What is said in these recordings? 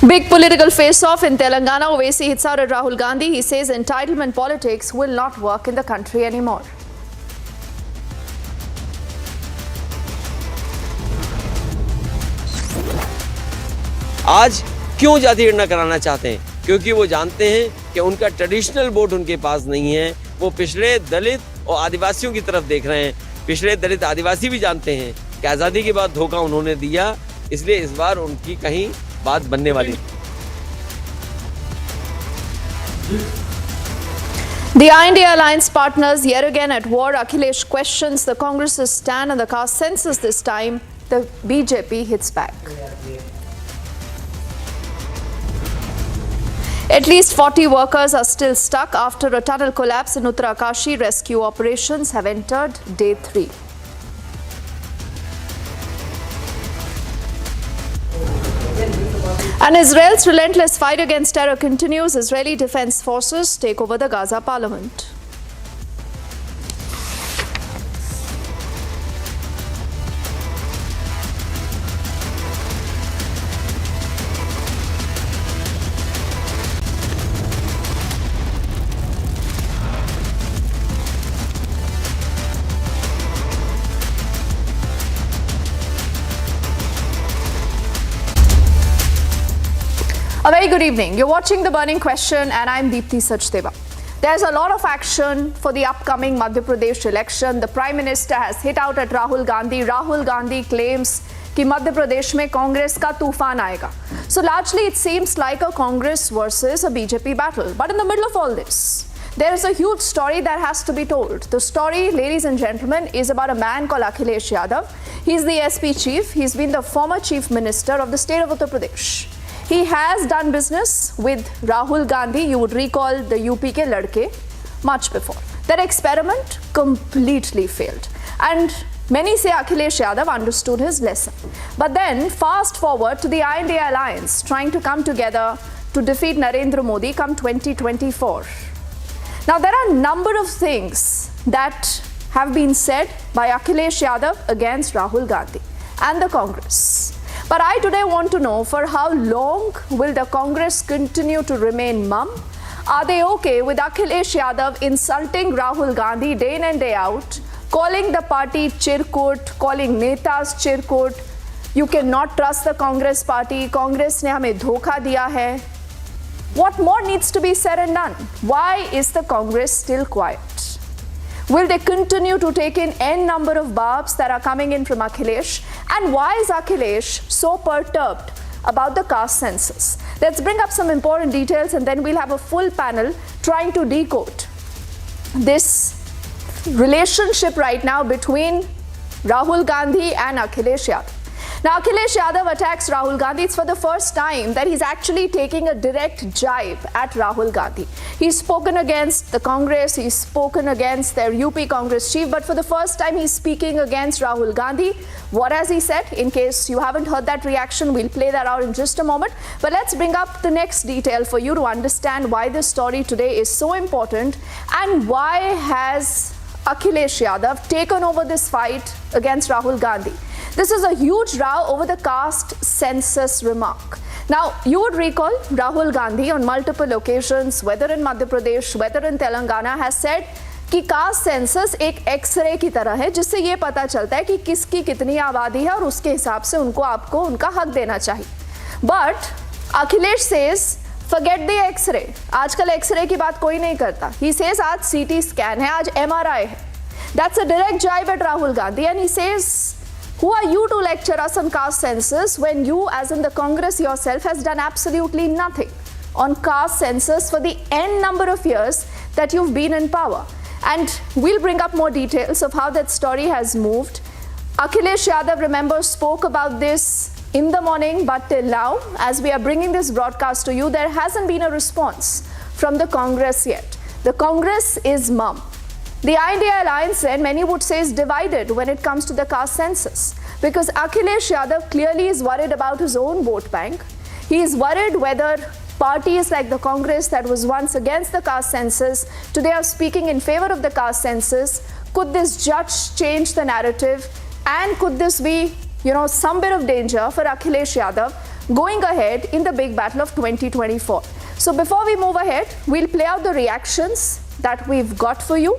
Big political face-off in Telangana. Owaisi hits out at Rahul Gandhi. He says entitlement politics will not work in the country anymore. आज क्यों जाति गणना कराना चाहते हैं? क्योंकि वो जानते हैं कि उनका ट्रेडिशनल वोट उनके पास नहीं है। वो पिछड़े दलित और आदिवासियों की तरफ देख रहे हैं। पिछड़े दलित आदिवासी भी जानते हैं कि आज़ादी के बाद धोखा उन्होंने दिया, इसलिए इस बार उनकी कहीं बात बनने वाली। The INDI alliance partners yet again at war. Akhilesh questions the Congress's stand on the caste census. This time, the BJP hits back. At least 40 workers are still stuck after a tunnel collapse in Uttarakashi. Rescue operations have entered day 3. And Israel's relentless fight against terror continues. Israeli defense forces take over the Gaza parliament. A very good evening. You're watching The Burning Question and I'm Deepthi Sachdeva. There's a lot of action for the upcoming Madhya Pradesh election. The Prime Minister has hit out at Rahul Gandhi. Rahul Gandhi claims कि मध्य प्रदेश में कांग्रेस का तूफान आएगा. So largely it seems like a Congress versus a BJP battle. But in the middle of all this, there is a huge story that has to be told. The story, ladies and gentlemen, is about a man called Akhilesh Yadav. He's the SP chief. He's been the former chief minister of the state of Uttar Pradesh. He has done business with Rahul Gandhi. You would recall the UP ke ladke much before. That experiment completely failed. And many say Akhilesh Yadav understood his lesson. But then fast forward to the INDI alliance trying to come together to defeat Narendra Modi come 2024. Now there are a number of things that have been said by Akhilesh Yadav against Rahul Gandhi and the Congress. But I today want to know, for how long will the Congress continue to remain mum? Are they okay with Akhilesh Yadav insulting Rahul Gandhi day in and day out, calling the party chirkut, calling Netas chirkut? You cannot trust the Congress party. Congress ne hame dhokha diya hai. What more needs to be said and done? Why is the Congress still quiet? Will they continue to take in n number of barbs that are coming in from Akhilesh? And why is Akhilesh so perturbed about the caste census? Let's bring up some important details and then we'll have a full panel trying to decode this relationship right now between Rahul Gandhi and Akhilesh Yadav. Now, Akhilesh Yadav attacks Rahul Gandhi. It's for the first time that he's actually taking a direct jibe at Rahul Gandhi. He's spoken against the Congress, he's spoken against their UP Congress chief, but for the first time he's speaking against Rahul Gandhi. What has he said? In case you haven't heard that reaction, we'll play that out in just a moment. But let's bring up the next detail for you to understand why this story today is so important and why has Akhilesh Yadav taken over this fight against Rahul Gandhi. This is a huge row over the caste census remark. Now, you would recall Rahul Gandhi on multiple occasions, whether in Madhya Pradesh, whether in Telangana, has said कि caste census एक x ray की तरह है जिससे ये पता चलता है कि किसकी कितनी आबादी है और उसके हिसाब से उनको आपको उनका हक देना चाहिए. But Akhilesh says forget the X-ray. आजकल एक्सरे की बात कोई नहीं करता. ही सेज आज सीटी स्कैन है, आज एमआरआई है. That's a direct jibe at Rahul Gandhi and he says who are you to lecture us on caste census when you, as in the Congress yourself, has done absolutely nothing on caste census for the n number of years that you've been in power? And we'll bring up more details of how that story has moved. Akhilesh Yadav, remember, spoke about this in the morning, but till now, as we are bringing this broadcast to you, there hasn't been a response from the Congress yet. The Congress is mum. The INDI alliance, and many would say, is divided when it comes to the caste census because Akhilesh Yadav clearly is worried about his own vote bank. He is worried whether parties like the Congress that was once against the caste census today are speaking in favor of the caste census. Could this judge change the narrative and could this be, some bit of danger for Akhilesh Yadav going ahead in the big battle of 2024. So before we move ahead, we'll play out the reactions that we've got for you.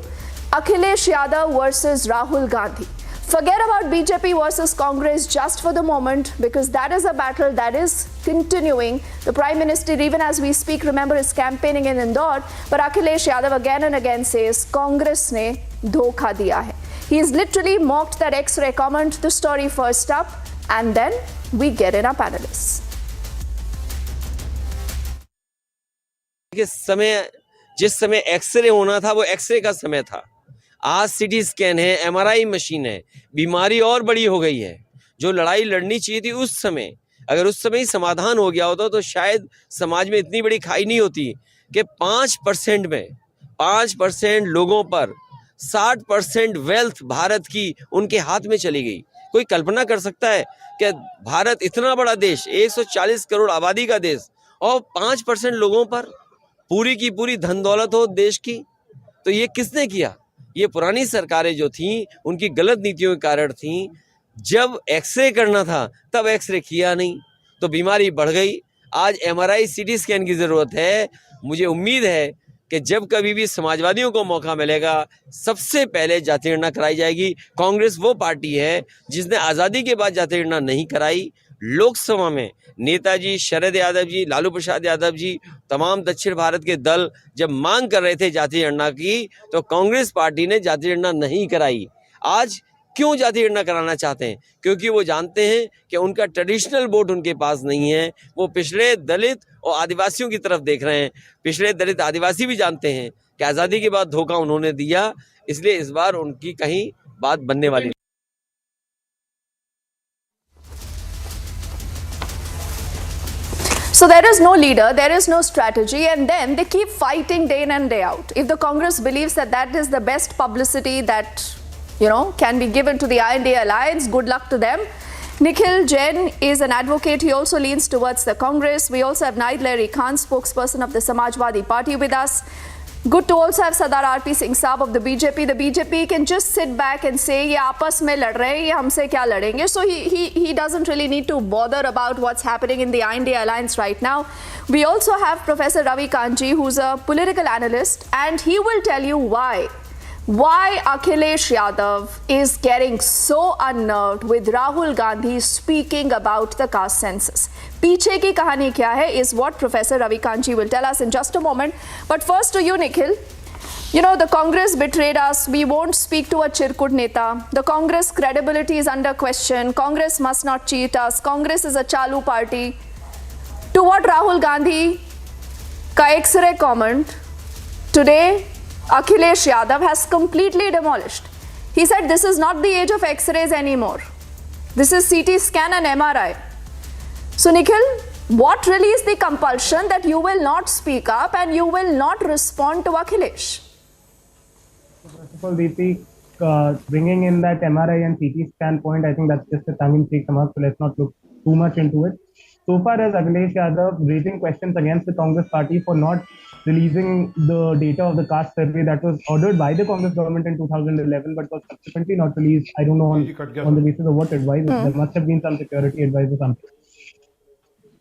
Akhilesh Yadav versus Rahul Gandhi. Forget about BJP versus Congress just for the moment, because that is a battle that is continuing. The Prime Minister, even as we speak, remember, is campaigning in Indore. But Akhilesh Yadav again and again says, Congress ne dhokha diya hai. He's literally mocked that X-ray comment. The story first up, and then we get in our panelists. जिस समय x ray होना था वो x ray का समय था। आज CT scan है, एमआरआई मशीन है, बीमारी और बड़ी हो गई है। जो लड़ाई लड़नी चाहिए थी उस समय, अगर उस समय ही समाधान हो गया होता तो शायद समाज में इतनी बड़ी खाई नहीं होती कि 5% में 5% लोगों पर 60% वेल्थ भारत की उनके हाथ में चली गई। कोई कल्पना कर सकता है कि भारत इतना बड़ा देश, 140 करोड़ आबादी का देश, और 5% लोगों पर पूरी की पूरी धन दौलत हो देश की? तो ये किसने किया? ये पुरानी सरकारें जो थीं उनकी गलत नीतियों के कारण थीं। जब एक्सरे करना था तब एक्सरे किया नहीं तो बीमारी बढ़ गई। आज एमआरआई सीटी स्कैन की ज़रूरत है। मुझे उम्मीद है कि जब कभी भी समाजवादियों को मौका मिलेगा, सबसे पहले जाति गणना कराई जाएगी। कांग्रेस वो पार्टी है जिसने आज़ादी के बाद जाति गणना नहीं कराई। लोकसभा में नेताजी, शरद यादव जी, लालू प्रसाद यादव जी, तमाम दक्षिण भारत के दल जब मांग कर रहे थे जाति गणना की, तो कांग्रेस पार्टी ने जाति गणना नहीं कराई। आज क्यों जाति गणना कराना चाहते हैं? क्योंकि वो जानते हैं कि उनका ट्रेडिशनल वोट उनके पास नहीं है। वो पिछड़े दलित और आदिवासियों की तरफ देख रहे हैं। पिछड़े दलित आदिवासी भी जानते हैं कि आज़ादी के बाद धोखा उन्होंने दिया, इसलिए इस बार उनकी कहीं बात बनने वाली। So there is no leader, there is no strategy, and then they keep fighting day in and day out. If the Congress believes that that is the best publicity that, can be given to the INDI alliance, good luck to them. Nikhil Jain is an advocate. He also leans towards the Congress. We also have Naid Lahiri Khan, spokesperson of the Samajwadi Party, with us. Good to also have Sardar R.P. Singh Saab of the BJP. The BJP can just sit back and say, ye aapas mein lad rahe hain, ye humse kya ladenge? So he doesn't really need to bother about what's happening in the INDI alliance right now. We also have Professor Ravi Kanji, who's a political analyst, and he will tell you why Akhilesh Yadav is getting so unnerved with Rahul Gandhi speaking about the caste census. Piche ki kahani kya hai is what Professor Ravi Kanji will tell us in just a moment. But first to you, Nikhil. The Congress betrayed us. We won't speak to a Chirkut Neta. The Congress credibility is under question. Congress must not cheat us. Congress is a Chalu party. To what Rahul Gandhi ka X-ray comment today, Akhilesh Yadav has completely demolished. He said this is not the age of X-rays anymore. This is CT scan and MRI. So Nikhil, what really is the compulsion that you will not speak up and you will not respond to Akhilesh? First of all, VP, bringing in that MRI and CT scan point, I think that's just a tongue-in-cheek remark, so let's not look too much into it. So far as Akhilesh Yadav raising questions against the Congress party for not releasing the data of the caste survey that was ordered by the Congress government in 2011 but was subsequently not released. I don't know on the basis of what advice. There must have been some security advice or something.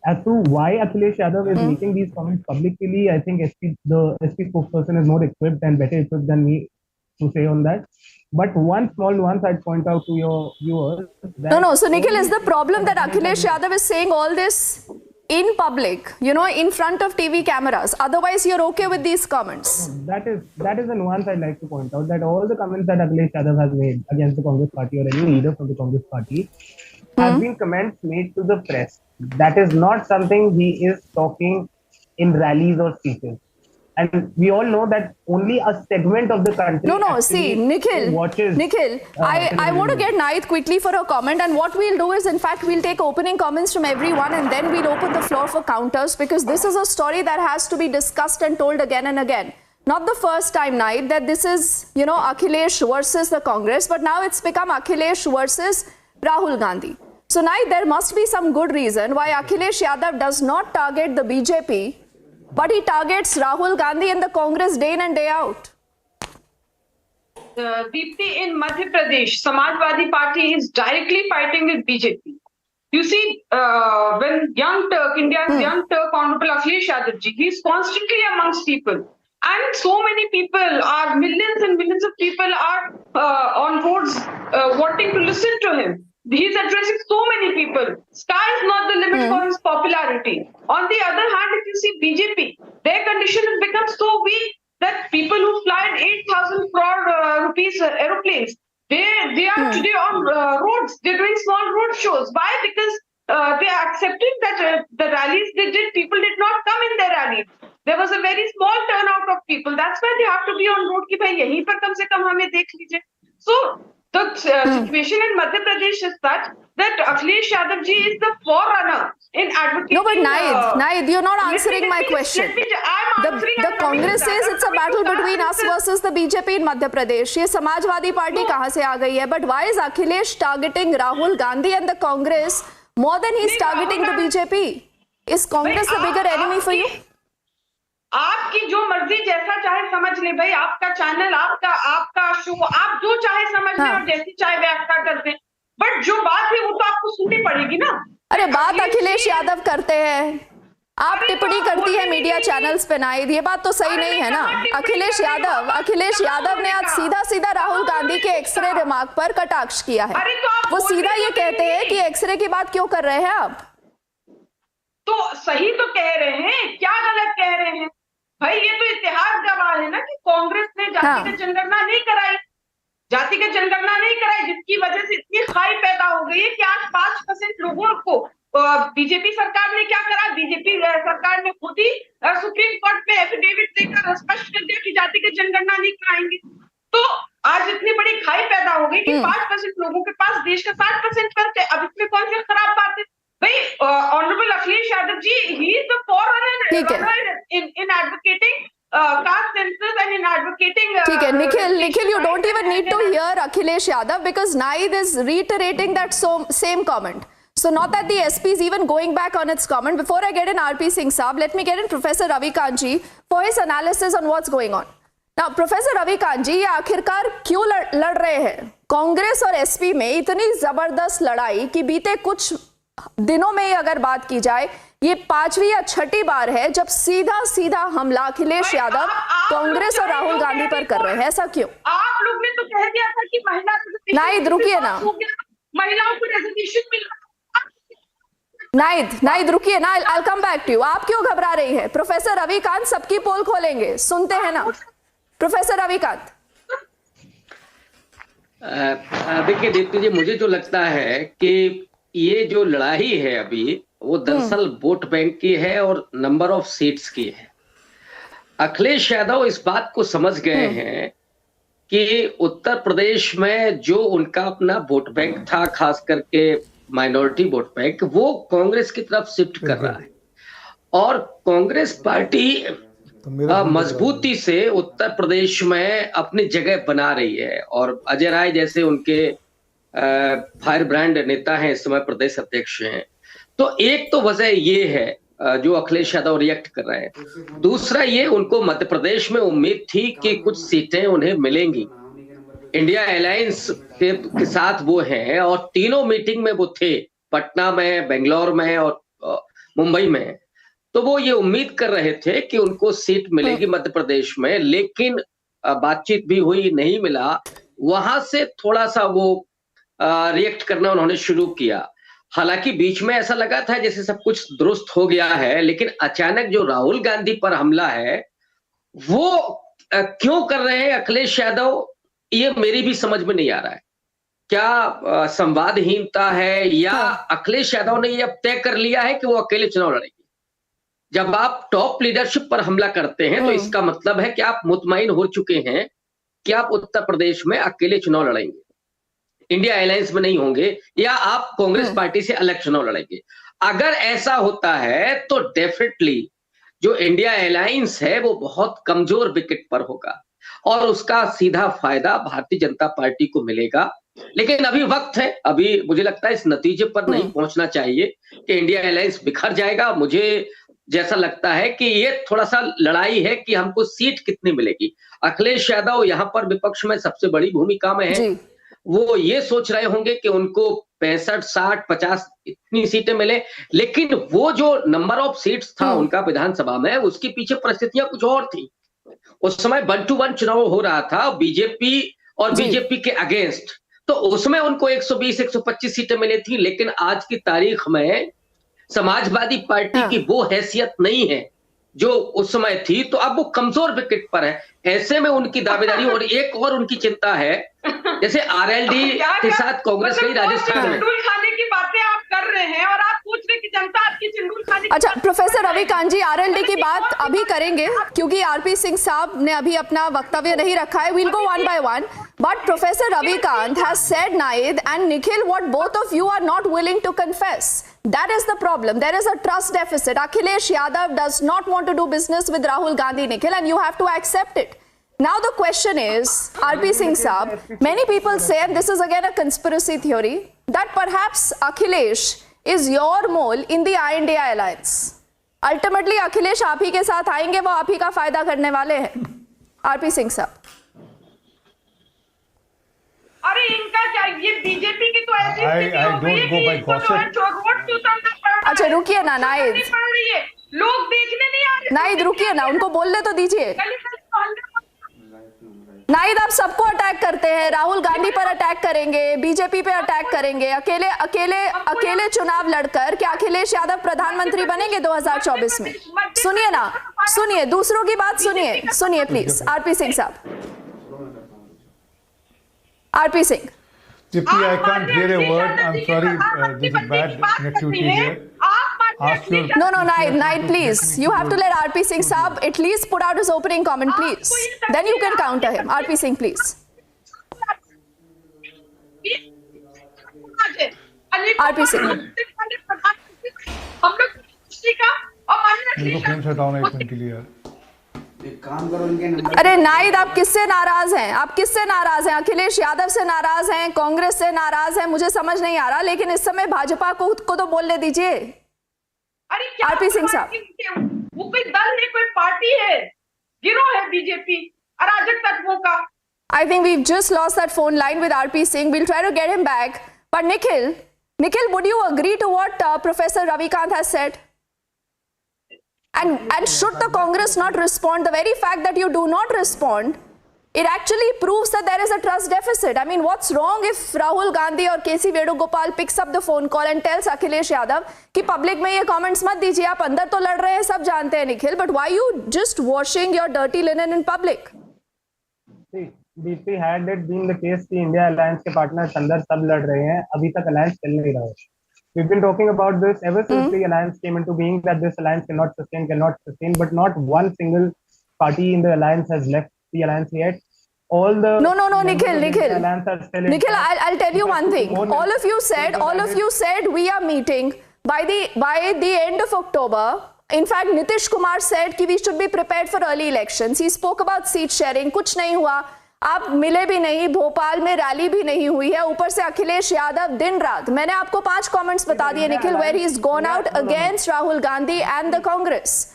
As to why Akhilesh Yadav is making these comments publicly, I think the SP spokesperson is more equipped and better equipped than me to say on that. But one small nuance I'd point out to your viewers. No. So Nikhil, is the problem that Akhilesh Yadav is saying all this in public, in front of TV cameras? Otherwise, you're okay with these comments? That is a nuance I'd like to point out, that all the comments that Akhilesh Yadav has made against the Congress party or any leader from the Congress party have been comments made to the press. That is not something he is talking in rallies or speeches. And we all know that only a segment of the country. See, Nikhil, I want to get Naid quickly for a comment. And what we'll do is, in fact, we'll take opening comments from everyone and then we'll open the floor for counters, because this is a story that has to be discussed and told again and again. Not the first time, Naid, that this is, Akhilesh versus the Congress, but now it's become Akhilesh versus Rahul Gandhi. So, Naid, there must be some good reason why Akhilesh Yadav does not target the BJP, but he targets Rahul Gandhi and the Congress day in and day out. Deepti, in Madhya Pradesh, Samajwadi Party is directly fighting with BJP. You see, when Young Turk, India's Young Turk, Honorable Akhilesh Yadav ji, he's constantly amongst people. And so many people are, millions and millions of people are on roads wanting to listen to him. He's addressing so many people. Sky is not the limit for his popularity. On the other hand, if you see BJP, their condition has become so weak that people who fly in 8,000 crore rupees aeroplanes, they are today on roads. They're doing small road shows. Why? Because they accepted that the rallies they did, people did not come in their rallies. There was a very small turnout of people. That's why they have to be on road. कि भाई यहीं पर कम से कम हमें देख लीजिए. So the situation in Madhya Pradesh is such that Akhilesh Yadav ji is the forerunner in advocating. No, but Naid, you're not answering my question. The Congress says it's a battle between us versus the BJP in Madhya Pradesh. ये Samajwadi party कहाँ से आ गई है? But why is Akhilesh targeting Rahul Gandhi and the Congress more than he's targeting the BJP? Is Congress the bigger enemy for you? आपकी जो मर्जी जैसा चाहे समझ ले भाई, आपका चैनल, आपका शो, आप जो चाहे समझ ले और जैसी चाहे व्याख्या कर दे, बट जो बात है वो तो आपको सुननी पड़ेगी ना. अरे बात अखिलेश यादव करते हैं, आप टिप्पणी करती है मीडिया चैनल्स पे. नाइद, ये बात तो सही नहीं है ना. अखिलेश यादव ने आज सीधा राहुल गांधी के एक्सरे रिमार्क पर कटाक्ष किया है. वो सीधा ये कहते हैं कि एक्सरे की बात क्यों कर रहे हैं आप? तो सही तो कह रहे हैं, क्या गलत कह रहे हैं भाई? ये तो इतिहास गवाह है ना कि कांग्रेस ने जातिगत जनगणना नहीं कराई, जिसकी वजह से इतनी खाई पैदा हो गई है कि आज 5% लोगों को बीजेपी सरकार ने क्या करा, बीजेपी सरकार ने खुद ही सुप्रीम कोर्ट में एफिडेविट देकर स्पष्ट कर दिया कि जातिगत जनगणना नहीं कराएंगे. तो आज इतनी बड़ी खाई पैदा हो गई कि 5% लोगों के पास देश का 60% फर्क है. अब इसमें कौन सी खराब बात है भाई? Honourable Akhilesh Yadav ji, he is the forerunner in advocating caste census and in advocating. ठीक है Nikhil, you don't even need to hear Akhilesh Yadav because Naid is reiterating that same comment. So not that the SP is even going back on its comment. Before I get in RP Singh Saab, let me get in Professor Ravi Kanji for his analysis on what's going on. Now, Professor Ravi Kanji, ये आखिरकार क्यों लड़ रहे हैं? कांग्रेस और SP में इतनी जबरदस्त लड़ाई कि बीते कुछ दिनों में अगर बात की जाए, ये 5वीं या 6ठी बार है जब सीधा हमला अखिलेश यादव कांग्रेस और राहुल गांधी पर कर रहे हैं. ऐसा क्यों? आप लोग ने तो कह दिया था कि नाइद रुकिए ना, महिलाओं को रिजर्वेशन मिल रहा. नाइद रुकिए ना, I'll come back to you. आप क्यों घबरा रही है? प्रोफेसर रविकांत सबकी पोल खोलेंगे, सुनते हैं ना. प्रोफेसर रविकांत, देखिए दीप्ति जी, मुझे जो लगता है कि ये जो लड़ाई है अभी वो दरअसल वोट बैंक की है और नंबर ऑफ सीट्स की है. अखिलेश यादव इस बात को समझ गए हैं कि उत्तर प्रदेश में जो उनका अपना वोट बैंक था, खास करके माइनॉरिटी वोट बैंक, वो कांग्रेस की तरफ शिफ्ट कर रहा है और कांग्रेस पार्टी मजबूती से उत्तर प्रदेश में अपनी जगह बना रही है. और अजय राय जैसे उनके फायर ब्रांड नेता हैं, इस समय प्रदेश अध्यक्ष हैं. तो एक तो वजह ये है जो अखिलेश यादव रिएक्ट कर रहे हैं. दूसरा ये, उनको मध्य प्रदेश में उम्मीद थी कि कुछ सीटें उन्हें मिलेंगी. इंडिया अलायंस के साथ वो हैं और तीनों मीटिंग में वो थे, पटना में, बेंगलोर में और मुंबई में. तो वो ये उम्मीद कर रहे थे कि उनको सीट मिलेगी मध्य प्रदेश में, लेकिन बातचीत भी हुई, नहीं मिला. वहां से थोड़ा सा वो रिएक्ट करना उन्होंने शुरू किया. हालांकि बीच में ऐसा लगा था जैसे सब कुछ दुरुस्त हो गया है, लेकिन अचानक जो राहुल गांधी पर हमला है वो क्यों कर रहे हैं अखिलेश यादव, ये मेरी भी समझ में नहीं आ रहा है. क्या संवादहीनता है या अखिलेश यादव ने ये अब तय कर लिया है कि वो अकेले चुनाव लड़ेंगे? जब आप टॉप लीडरशिप पर हमला करते हैं तो इसका मतलब है कि आप मुतमईन हो चुके हैं कि आप उत्तर प्रदेश में अकेले चुनाव लड़ेंगे, इंडिया अलायंस में नहीं होंगे, या आप कांग्रेस पार्टी से अलग चुनाव लड़ेंगे. अगर ऐसा होता है तो डेफिनेटली जो इंडिया अलायंस है वो बहुत कमजोर विकेट पर होगा और उसका सीधा फायदा भारतीय जनता पार्टी को मिलेगा. लेकिन अभी वक्त है, अभी मुझे लगता है इस नतीजे पर नहीं पहुंचना चाहिए कि इंडिया अलायंस बिखर जाएगा. मुझे जैसा लगता है कि ये थोड़ा सा लड़ाई है कि हमको सीट कितनी मिलेगी. अखिलेश यादव यहाँ पर विपक्ष में सबसे बड़ी भूमिका में है. वो ये सोच रहे होंगे कि उनको 65, 60, 50 इतनी सीटें मिले, लेकिन वो जो नंबर ऑफ सीट्स था उनका विधानसभा में, उसके पीछे परिस्थितियां कुछ और थी। उस समय 1 to 1 चुनाव हो रहा था बीजेपी और बीजेपी के अगेंस्ट, तो उसमें उनको 120, 125 सीटें मिली थी। लेकिन आज की तारीख में समाजवादी पार्टी की वो हैसियत नहीं है जो उस समय थी, तो अब वो कमजोर विकेट पर है। ऐसे में उनकी दावेदारी, और एक और उनकी चिंता है, जैसे आरएलडी के साथ कांग्रेस गई राजस्थान में। चिंदूल खाने की बातें आप कर रहे हैं और आप पूछ रहे कि जनता आपकी चिंदूल खाने की। अच्छा प्रोफेसर रविकांत जी, आरएलडी की बात अभी करेंगे क्योंकि आरपी सिंह साहब ने अभी अपना वक्तव्य नहीं रखा है. We'll go one by one. But Professor Ravikant has said, Naid and Nikhil, what both of you are not willing to confess. That is the problem. There is a trust deficit. Akhilesh Yadav does not want to do business with Rahul Gandhi, Nikhil, and you have to accept it. Now the question is, RP Singh Saab, many people say, and this is again a conspiracy theory, that perhaps Akhilesh is your mole in the INDI alliance. Ultimately, Akhilesh आप ही के साथ आएंगे, वो आप ही का फायदा करने वाले हैं. RP Singh साहब. अरे इनका क्या, ये बीजेपी की तो ऐसी स्थिति हो गई है कि अच्छा रुकिए ना नाइद, लोग देखने नहीं आ रहे. नाइद रुकिए ना, उनको बोलने तो दीजिए. नाइद आप सबको अटैक करते हैं, राहुल गांधी पर अटैक करेंगे, बीजेपी पे अटैक करेंगे, अकेले अकेले अकेले चुनाव लड़कर क्या अखिलेश यादव प्रधानमंत्री बनेंगे 2024 में? सुनिए ना, सुनिए, दूसरों की बात सुनिए, सुनिए प्लीज. आरपी सिंह साहब. RP Singh. Dipti, I can't hear a word. I'm sorry. There's a bad connectivity here. Ask your... No, Naid, please. You have to let RP Singh Saab at least put out his opening comment, please. Then you can counter him. RP Singh, please. RP Singh. इनको friends हटाओ ना एक minute के लिए यार. अरे नाइद, आप किससे नाराज हैं? आप किससे नाराज हैं? अखिलेश यादव से नाराज हैं, कांग्रेस से नाराज हैं? मुझे समझ नहीं आ रहा, लेकिन इस समय भाजपा को तो बोलने दीजिए. अरे क्या आरपी सिंह साहब, वो कोई दल है, कोई पार्टी है, गिरोह है बीजेपी अराजक तत्वों का. I think we've just lost that phone line with RP Singh. We'll try to get him back. But Nikhil, would you agree to what Professor Ravikant has said? And should the Congress not respond? The very fact that you do not respond, it actually proves that there is a trust deficit. I mean, what's wrong if Rahul Gandhi or KC Vedugopal picks up the phone call and tells Akhilesh Yadav कि public में ये comments मत दीजिए, आप अंदर तो लड़ रहे हैं, सब जानते हैं Nikhil, but why you just washing your dirty linen in public? See, DP, had it been the case कि India Alliance के partners अंदर सब लड़ रहे हैं, अभी तक alliance चल नहीं रहा है. We've been talking about this ever since the alliance came into being, that this alliance cannot sustain, but not one single party in the alliance has left the alliance yet. All the no, Nikhil, I'll tell you one thing. All of you said we are meeting by the end of October. In fact, Nitish Kumar said कि we should be prepared for early elections. He spoke about seat sharing. कुछ नहीं हुआ. आप मिले भी नहीं, भोपाल में rally भी नहीं हुई है, ऊपर से अखिलेश यादव दिन रात. मैंने आपको 5 कमेंट्स बता दिए Nikhil, where he's gone out against Rahul Gandhi and the Congress.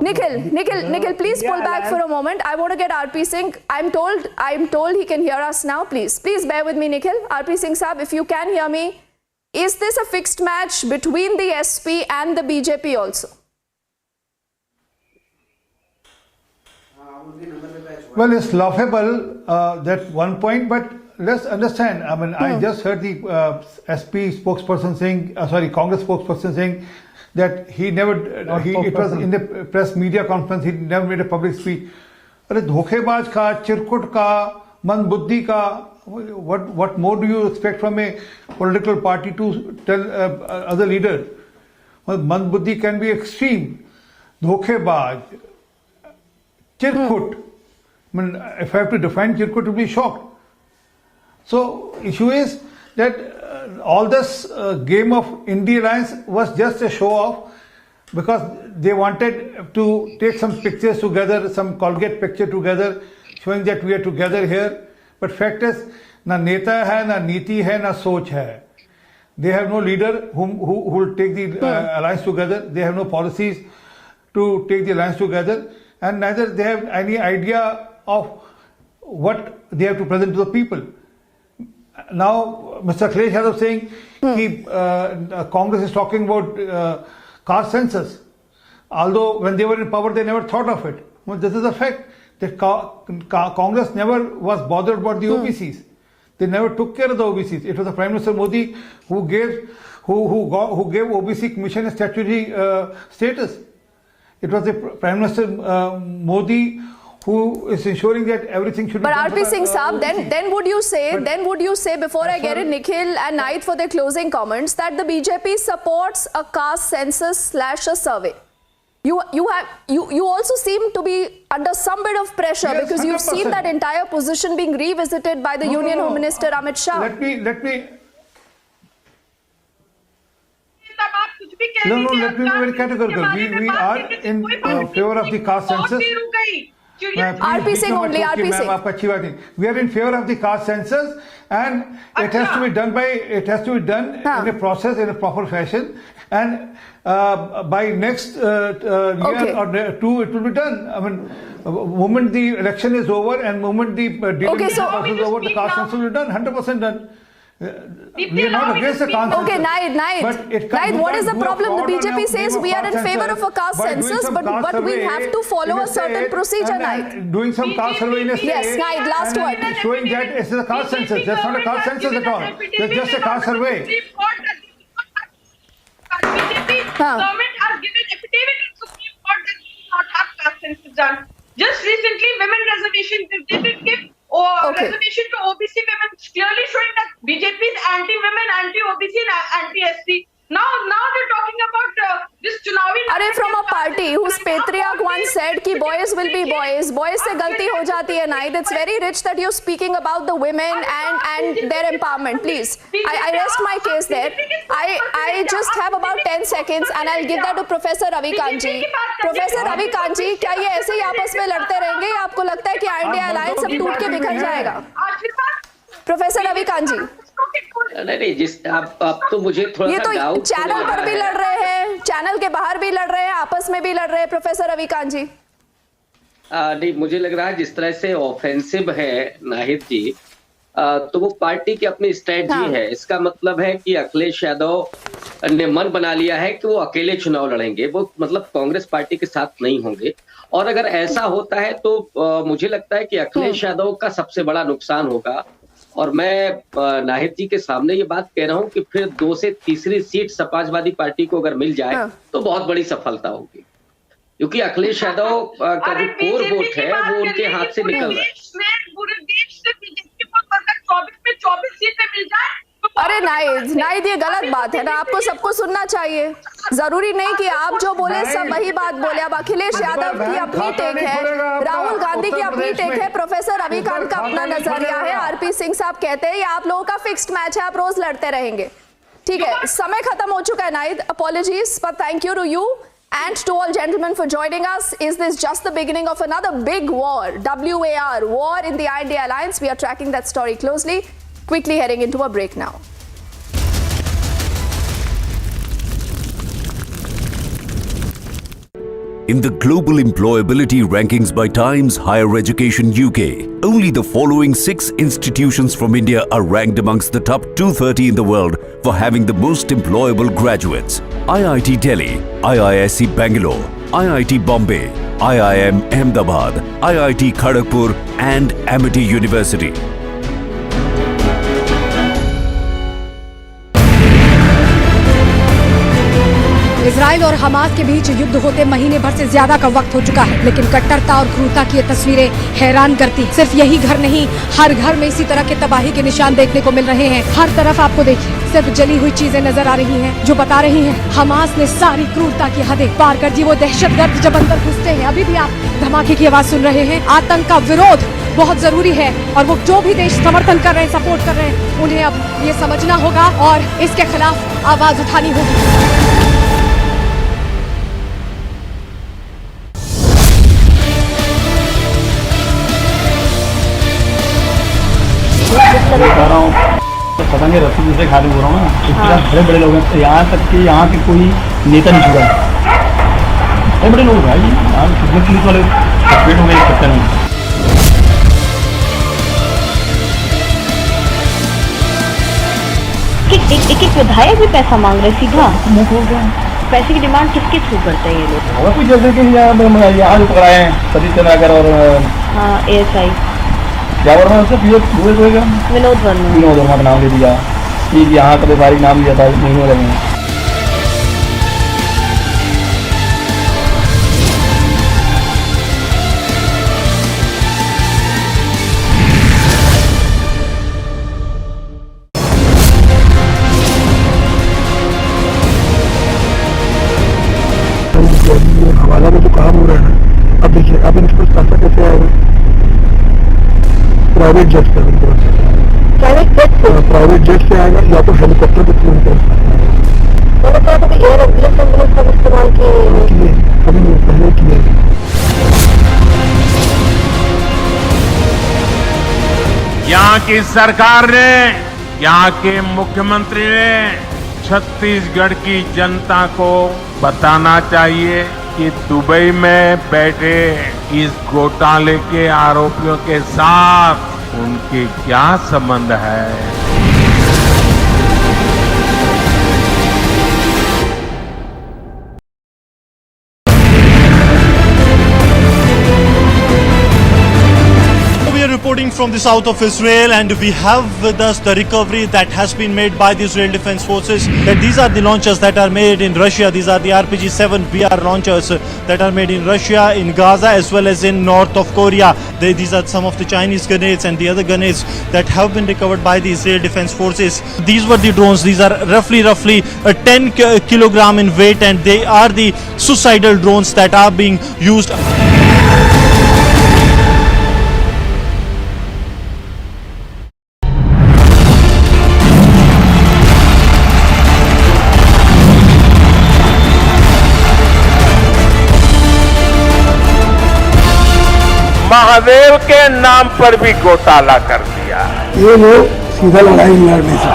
Nikhil, please pull back for a moment. I want to get RP Singh. I'm told he can hear us now. Please bear with me, Nikhil. RP Singh Saab, if you can hear me, is this a fixed match between the SP and the BJP also? Well, it's laughable, that one point, but let's understand. I mean, I just heard the SP spokesperson saying, Congress spokesperson saying that it was in the press media conference, he never made a public speech. अरे धोखेबाज का, चिरकुट का, मंदबुद्धि का, what more do you expect from a political party to tell other leaders? मंदबुद्धि can be extreme. धोखेबाज, Chirkut. I mean, if I have to define Chirkut, to be shocked. So, issue is that all this game of INDI alliance was just a show off, because they wanted to take some pictures together, some Colgate picture together, showing that we are together here. But fact is, na neta hai, na niti hai, na soch hai. They have no leader who will take the alliance together. They have no policies to take the alliance together. And neither they have any idea of what they have to present to the people. now Mr. Akhilesh Yadav saying Congress is talking about caste census. Although when they were in power, they never thought of it. Well, this is a fact that Congress never was bothered about the OBCs. They never took care of the OBCs. It was the Prime Minister Modi who gave OBC Commission a statutory status. It was the Prime Minister Modi who is ensuring that everything should be done. But RP Singh Saab, then would you say before I get in Nikhil and Naid for their closing comments that the BJP supports a caste census / a survey? You also seem to be under some bit of pressure, yes, because you've 100%. Seen that entire position being revisited by the Union Home Minister Amit Shah. Let me be very categorical. We are in favor of the caste census. RP Singh only, RP Singh. We are in favor of the caste census, and it has to be done in a process, in a proper fashion, and by next year or two it will be done. I mean, moment the election is over and moment the process is over, the caste census will be done, 100% done. We are not against the caste census. Okay, Naid, what is the problem? The BJP says we are in favor of a caste census, but we have to follow a certain procedure, Naid. Doing some caste survey in a state. Yes, Naid, last word. Showing that it's a caste census. That's not a caste census at all. That's just a caste survey. BJP government has given affidavit in Supreme Court that we do not have caste census done. Just recently, women reservation, they did give reservation to OBC women, clearly showing that BJP is anti-women, anti-OBC and anti-SC. Now they're talking about this Chunavi. Are from a party whose patriarch once said कि boys will be boys. Boys से गलती हो जाती है, Naid. It's very rich that you're speaking about the women and their empowerment. Please, I rest my case there. I just have about 10 seconds and I'll give that to Professor Ravi Kanji. Professor Ravi Kanji, क्या ये ऐसे ही आपस में लड़ते रहेंगे या आपको लगता है कि इंडिया अलायंस अब टूट के बिखर जाएगा? प्रोफेसर रवि कांजी, नहीं जिस आप तो मुझे थोड़ा ये तो चैनल पर भी लड़ रहे हैं, चैनल के बाहर भी लड़ रहे हैं, आपस में भी लड़ रहे हैं प्रोफेसर रवि कांजी। नहीं, मुझे लग रहा है जिस तरह से ऑफेंसिव है नाहिद जी, तो वो पार्टी की अपनी स्ट्रेटजी है। इसका मतलब है कि अखिलेश यादव ने मन बना लिया है कि वो अकेले चुनाव लड़ेंगे, वो मतलब कांग्रेस पार्टी के साथ नहीं होंगे। और अगर ऐसा होता है तो मुझे लगता है कि अखिलेश यादव का सबसे बड़ा नुकसान होगा। और मैं नाहिद जी के सामने ये बात कह रहा हूं कि फिर 2 से तीसरी सीट समाजवादी पार्टी को अगर मिल जाए तो बहुत बड़ी सफलता होगी, क्योंकि अखिलेश यादव का जो कोर वोट है वो उनके हाथ से निकल रहा है। अरे नाहिद ये गलत बात है ना, आपको सबको सुनना चाहिए। जरूरी नहीं कि आप जो बोले सब वही बात बोले। अब अखिलेश यादव की अपनी टेक है, राहुल गांधी की अपनी टेक है, प्रोफेसर रवि कांत का अपना नजरिया है, आरपी सिंह साहब कहते हैं ये आप लोगों का फिक्स्ड मैच है, आप रोज लड़ते रहेंगे। ठीक है, समय खत्म हो चुका है Nahid, apologies, but thank you to you and to all gentlemen for joining us. Is this just the beginning of another big war, WAR, war in the INDI alliance? We are tracking that story closely. Quickly heading into a break now. In the global employability rankings by Times Higher Education UK, only the following 6 institutions from India are ranked amongst the top 230 in the world for having the most employable graduates. IIT Delhi, IISc Bangalore, IIT Bombay, IIM Ahmedabad, IIT Kharagpur and Amity University. Israel और Hamas के बीच युद्ध होते महीने भर से ज्यादा का वक्त हो चुका है, लेकिन कट्टरता और क्रूरता की ये तस्वीरें हैरान करती। सिर्फ यही घर नहीं, हर घर में इसी तरह के तबाही के निशान देखने को मिल रहे हैं। हर तरफ आपको देखिए सिर्फ जली हुई चीजें नजर आ रही हैं, जो बता रही हैं हमास ने सारी क्रूरता की हदें पार कर दी। वो दहशतगर्द जब अंदर घुसते हैं, अभी भी आप धमाके की आवाज सुन रहे हैं। आतंक का विरोध बहुत जरूरी है और वो जो भी देश समर्थन कर रहे हैं, सपोर्ट कर रहे हैं, उन्हें अब ये समझना होगा और इसके खिलाफ आवाज उठानी होगी। बता रहा हूँ तो पता नहीं रस्सी दूसरे खाली हो रहा हूँ ना, इसके साथ बड़े बड़े लोग हैं, यहाँ तक कि यहाँ के कोई नेता नहीं छुड़ा, बड़े बड़े लोग भाई, यहाँ पुलिस वाले सस्पेंड हो गए चक्कर में। एक विधायक भी पैसा मांग रहे सीधा पैसे की डिमांड किसके थ्रू करते हैं ये लोग? और कुछ जैसे कि यहाँ जो पकड़ाए हैं सतीश चंद्राकर और हाँ ASI क्या वर्मा उसका विनोद वर्मा का नाम ले दिया कि यहाँ का व्यापारिक नाम लिया था महीनों लगे। हवाला में जो काम हो रहा है अब देखिए अब इनके पास पैसा कैसे आएगा? प्राइवेट जेट से प्राइवेट जेट से आएगा या तो हेलीकॉप्टर के थ्रू इस्तेमाल किए कभी नहीं पहले किए। यहाँ की सरकार ने यहाँ के मुख्यमंत्री ने छत्तीसगढ़ की जनता को बताना चाहिए कि दुबई में बैठे इस घोटाले के आरोपियों के साथ उनके क्या संबंध है। Reporting from the south of Israel, and we have with us the recovery that has been made by the Israel Defense Forces, that these are the launchers that are made in Russia. These are the RPG-7 BR launchers that are made in Russia, in Gaza, as well as in north of Korea. These are some of the Chinese grenades and the other grenades that have been recovered by the Israel Defense Forces. These were the drones. These are roughly 10 kilogram in weight, and they are the suicidal drones that are being used. Mahadev के नाम पर भी घोटाला कर दिया। ये लोग सीधा लड़ाई नहीं लड़ने से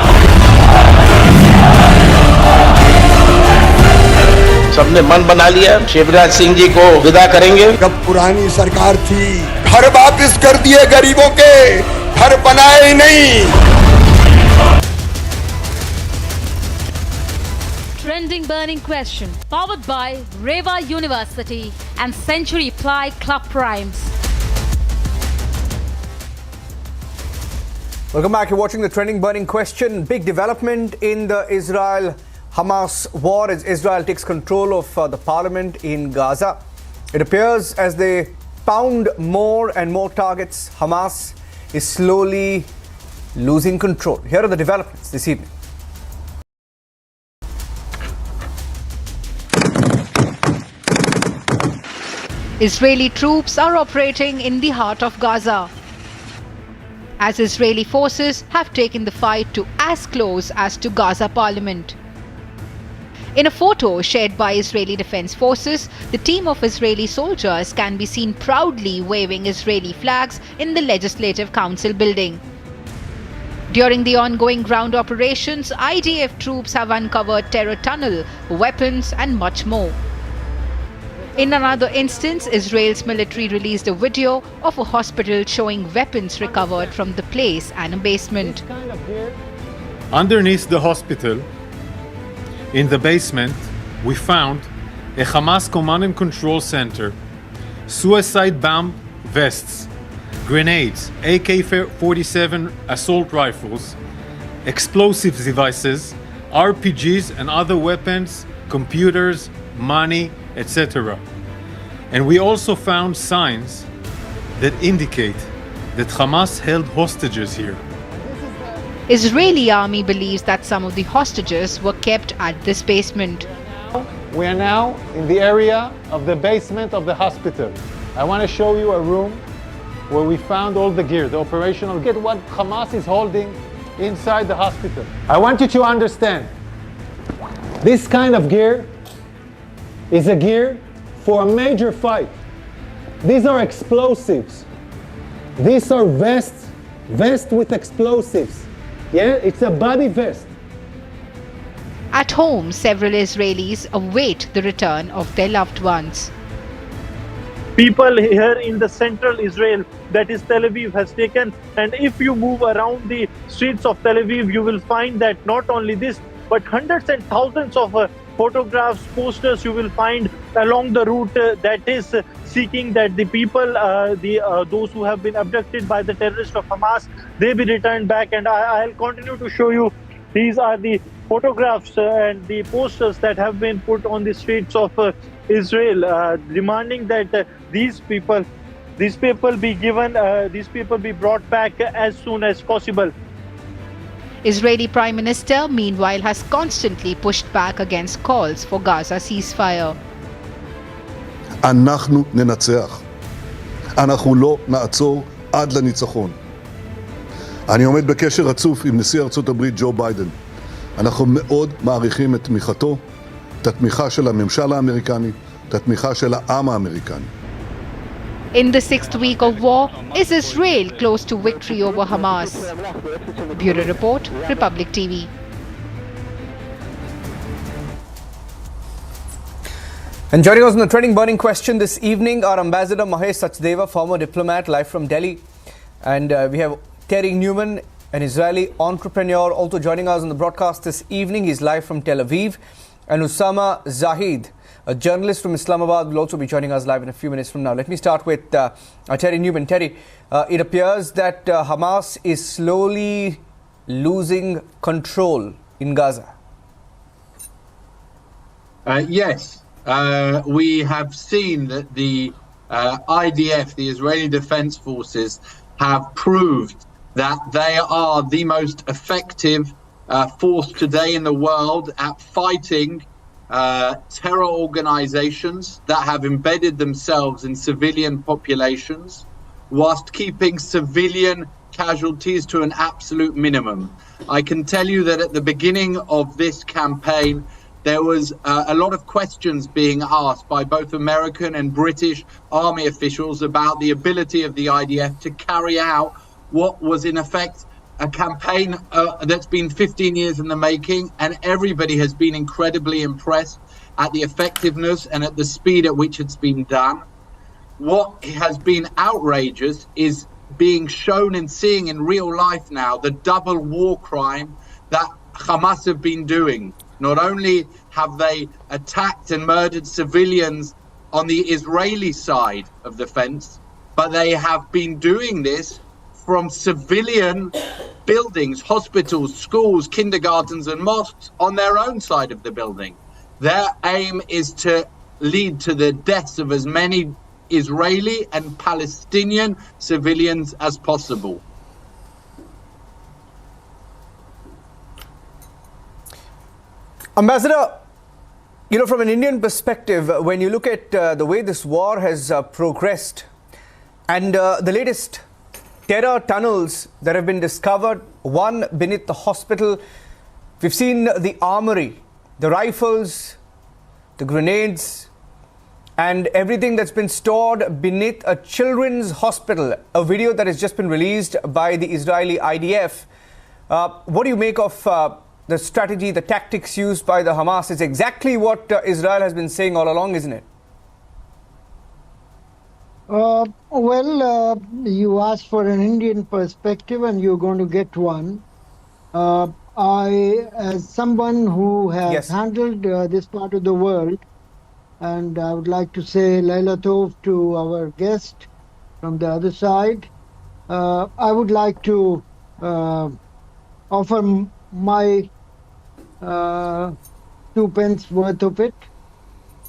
सबने मन बना लिया शिवराज सिंह जी को विदा करेंगे। जब पुरानी सरकार थी घर वापस कर दिए गरीबों के, घर बनाए ही नहीं। Trending burning question, powered by Reva University and Century Ply Club Primes. Welcome back. You're watching the Trending Burning Question. Big development in the Israel-Hamas war as Israel takes control of the parliament in Gaza. It appears as they pound more and more targets, Hamas is slowly losing control. Here are the developments this evening. Israeli troops are operating in the heart of Gaza, as Israeli forces have taken the fight to as close as to Gaza parliament. In a photo shared by Israeli Defense Forces, the team of Israeli soldiers can be seen proudly waving Israeli flags in the Legislative Council building. During the ongoing ground operations, IDF troops have uncovered terror tunnel, weapons and much more. In another instance, Israel's military released a video of a hospital showing weapons recovered from the place and a basement. Underneath the hospital, in the basement, we found a Hamas command and control center, suicide bomb vests, grenades, AK-47 assault rifles, explosive devices, RPGs and other weapons, computers, money, etc. And we also found signs that indicate that Hamas held hostages here. Israeli army believes that some of the hostages were kept at this basement. We are now in the area of the basement of the hospital. I want to show you a room where we found all the gear, the operational gear, what Hamas is holding inside the hospital. I want you to understand, this kind of gear is a gear for a major fight. These are explosives. These are vests with explosives. Yeah, it's a body vest. At home, several Israelis await the return of their loved ones. people here in the central Israel, that is Tel Aviv, has taken. And if you move around the streets of Tel Aviv, you will find that not only this, but hundreds and thousands of photographs, posters you will find along the route that is seeking that the people, those who have been abducted by the terrorists of Hamas, they be returned back. And I'll continue to show you. These are the photographs and the posters that have been put on the streets of Israel, demanding that these people be given, these people be brought back as soon as possible. Israeli Prime Minister, meanwhile, has constantly pushed back against calls for Gaza ceasefire. אנחנו ננצח. אנחנו לא נעצור עד לניצחון. אני עומד בקשר רצוף עם נשיא ארצות הברית ג'ו ביידן. אנחנו מאוד מעריכים את תמיכתו, את התמיכה של הממשל האמריקני, את התמיכה של העם האמריקני. In the sixth week of war, is Israel close to victory over Hamas? Bureau Report, Republic TV. And joining us on the trending burning question this evening, our Ambassador Mahesh Sachdeva, former diplomat, live from Delhi. And we have Terry Newman, an Israeli entrepreneur, also joining us on the broadcast this evening. He's live from Tel Aviv. And Usama Zahid, a journalist from Islamabad, will also be joining us live in a few minutes from now. Let me start with Terry Newman. Terry, it appears that Hamas is slowly losing control in Gaza. Yes, we have seen that the IDF, the Israeli Defense Forces, have proved that they are the most effective force today in the world at fighting terror organizations that have embedded themselves in civilian populations whilst keeping civilian casualties to an absolute minimum. I can tell you that at the beginning of this campaign, there was a lot of questions being asked by both American and British army officials about the ability of the IDF to carry out what was in effect a campaign that's been 15 years in the making, and everybody has been incredibly impressed at the effectiveness and at the speed at which it's been done. What has been outrageous is being shown and seeing in real life now the double war crime that Hamas have been doing. Not only have they attacked and murdered civilians on the Israeli side of the fence, but they have been doing this from civilian buildings, hospitals, schools, kindergartens and mosques on their own side of the building. Their aim is to lead to the deaths of as many Israeli and Palestinian civilians as possible. Ambassador, you know, from an Indian perspective, when you look at the way this war has progressed and the latest terror tunnels that have been discovered, one beneath the hospital, we've seen the armory, the rifles, the grenades, and everything that's been stored beneath a children's hospital, a video that has just been released by the Israeli IDF. What do you make of the strategy, the tactics used by the Hamas? Is exactly what Israel has been saying all along, isn't it? You asked for an Indian perspective and you're going to get one. As someone who has handled this part of the world, and I would like to say Laila Tov to our guest from the other side, I would like to offer my 2 pence worth of it.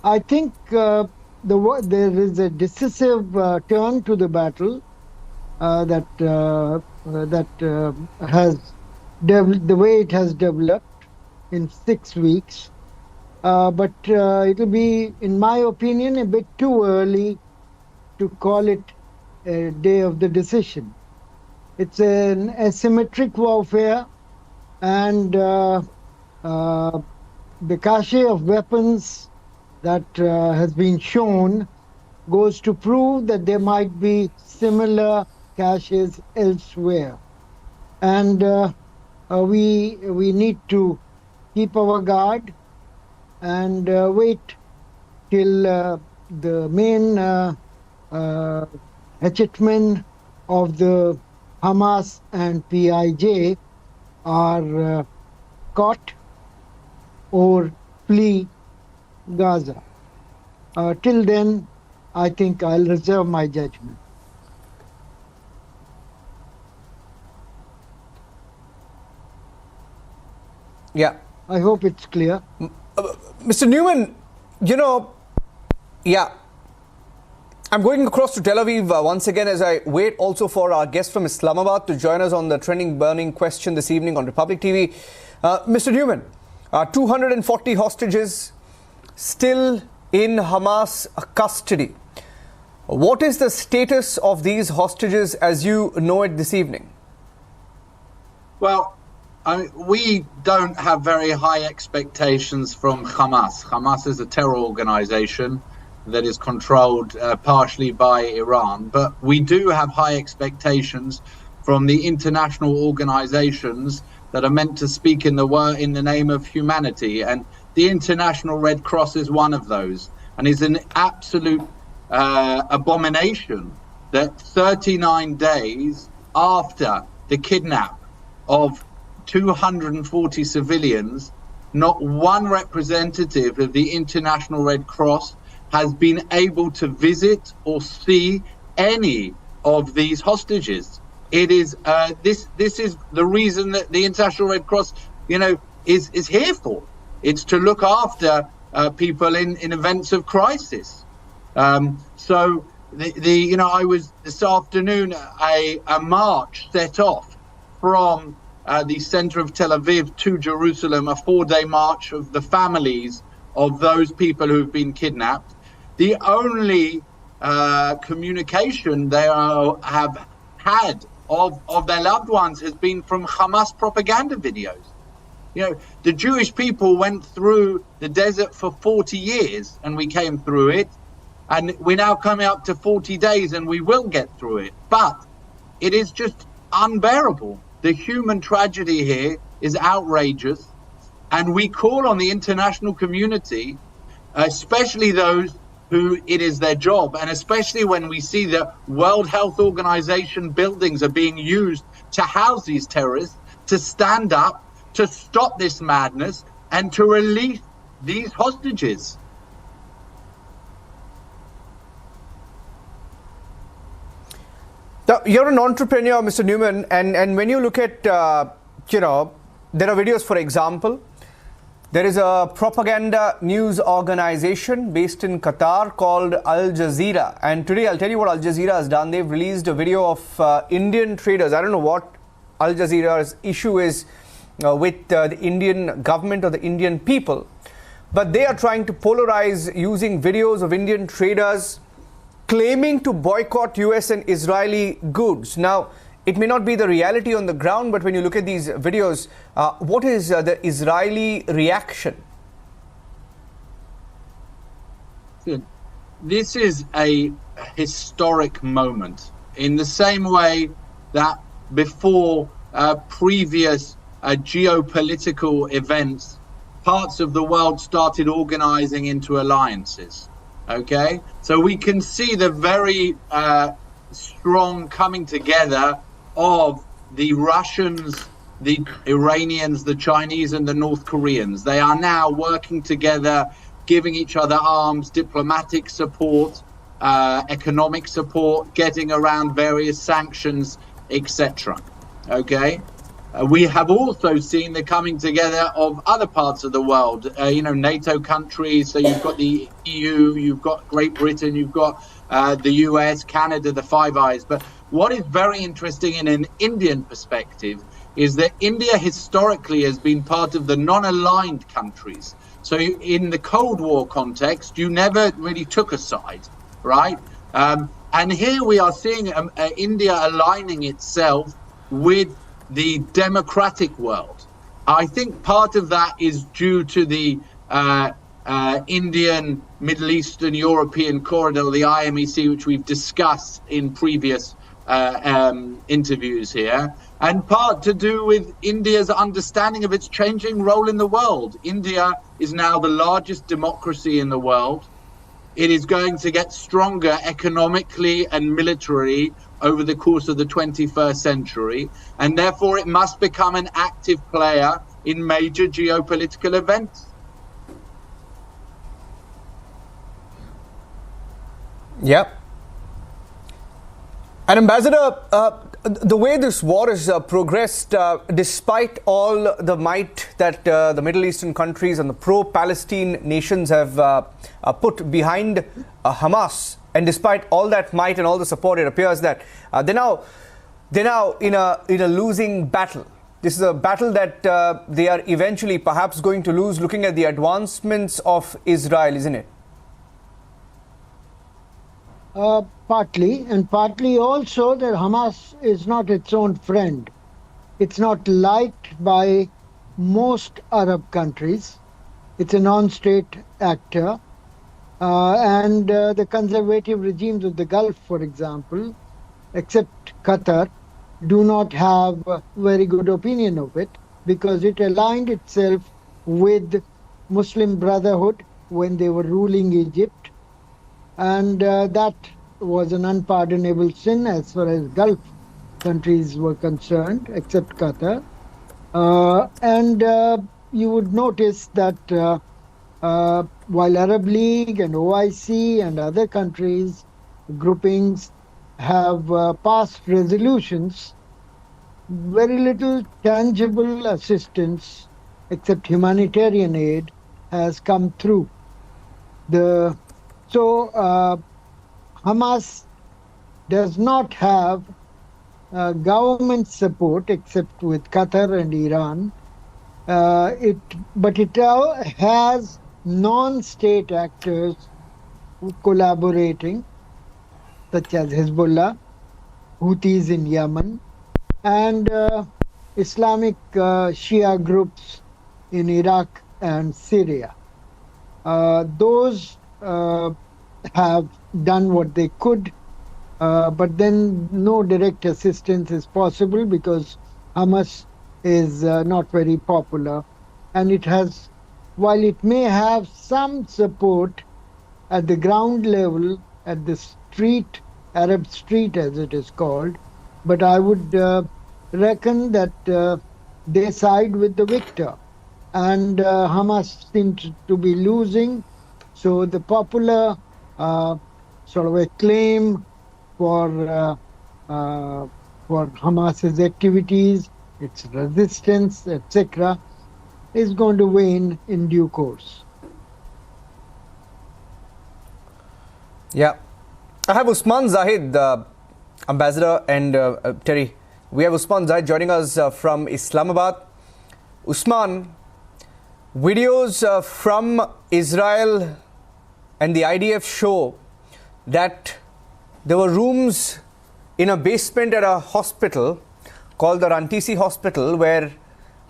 I think there is a decisive turn to the battle that has the way it has developed in 6 weeks. But it will be, in my opinion, a bit too early to call it a day of the decision. It's an asymmetric warfare, and the cache of weapons that has been shown goes to prove that there might be similar caches elsewhere. And we need to keep our guard and wait till the main hitmen of the Hamas and PIJ are caught or flee Gaza. Till then, I think I'll reserve my judgment. Yeah. I hope it's clear. Mr. Newman, I'm going across to Tel Aviv once again as I wait also for our guest from Islamabad to join us on the trending burning question this evening on Republic TV. Mr. Newman, 240 hostages still in Hamas custody. What is the status of these hostages as you know it this evening? Well, we don't have very high expectations from Hamas. Hamas is a terror organization that is controlled partially by Iran, but we do have high expectations from the international organizations that are meant to speak in the name of humanity, and the International Red Cross is one of those. And it's an absolute abomination that 39 days after the kidnap of 240 civilians, not one representative of the International Red Cross has been able to visit or see any of these hostages. It is this is the reason that the International Red Cross, is here for. It's to look after people in events of crisis. So I was this afternoon a march set off from the center of Tel Aviv to Jerusalem, a 4-day march of the families of those people who've been kidnapped. The only communication they have had of their loved ones has been from Hamas propaganda videos. The Jewish people went through the desert for 40 years and we came through it. And we're now coming up to 40 days and we will get through it. But it is just unbearable. The human tragedy here is outrageous. And we call on the international community, especially those who it is their job, and especially when we see the World Health Organization buildings are being used to house these terrorists, to stand up, to stop this madness, and to release these hostages. Now, you're an entrepreneur, Mr. Newman, and when you look at, there are videos, for example, there is a propaganda news organization based in Qatar called Al Jazeera. And today, I'll tell you what Al Jazeera has done. They've released a video of Indian traders. I don't know what Al Jazeera's issue is with the Indian government or the Indian people, but they are trying to polarize using videos of Indian traders claiming to boycott US and Israeli goods. Now, it may not be the reality on the ground, but when you look at these videos, what is the Israeli reaction? This is a historic moment in the same way that before previous geopolitical events, parts of the world started organizing into alliances. Okay, so we can see the very strong coming together of the Russians, the Iranians, the Chinese, and the North Koreans. They are now working together, giving each other arms, diplomatic support, economic support, getting around various sanctions, etc. Okay. We have also seen the coming together of other parts of the world, NATO countries. So you've got the EU, you've got Great Britain, you've got the US, Canada, the Five Eyes. But what is very interesting in an Indian perspective is that India historically has been part of the non-aligned countries. So in the Cold War context, you never really took a side, right? And here we are seeing India aligning itself with the democratic world. I think part of that is due to the Indian, Middle Eastern, European corridor, the IMEC, which we've discussed in previous interviews here, and part to do with India's understanding of its changing role in the world. India is now the largest democracy in the world. it is going to get stronger economically and militarily over the course of the 21st century, and therefore it must become an active player in major geopolitical events. Yep. And Ambassador, the way this war has progressed, despite all the might that the Middle Eastern countries and the pro-Palestine nations have put behind Hamas, and despite all that might and all the support, it appears that they're now in a losing battle. This is a battle that they are eventually perhaps going to lose, looking at the advancements of Israel, isn't it? Partly, and partly also that Hamas is not its own friend. It's not liked by most Arab countries. It's a non-state actor. And the conservative regimes of the Gulf, for example, except Qatar, do not have a very good opinion of it because it aligned itself with Muslim Brotherhood when they were ruling Egypt. And that was an unpardonable sin as far as Gulf countries were concerned, except Qatar. And you would notice that while Arab League and OIC and other countries, groupings have passed resolutions, very little tangible assistance except humanitarian aid has come through. So Hamas does not have government support except with Qatar and Iran. But it has non-state actors collaborating, such as Hezbollah, Houthis in Yemen, and Islamic Shia groups in Iraq and Syria. Those have done what they could, but then no direct assistance is possible because Hamas is not very popular, and it has, while it may have some support at the ground level, at the street, Arab street as it is called, but I would reckon that they side with the victor, and Hamas seems to be losing. So the popular sort of acclaim for Hamas's activities, its resistance, etc., is going to wane in due course. Yeah. I have Usman Zahid, Ambassador, and Terry. We have Usman Zahid joining us from Islamabad. Usman, videos from Israel and the IDF show that there were rooms in a basement at a hospital called the Rantisi Hospital where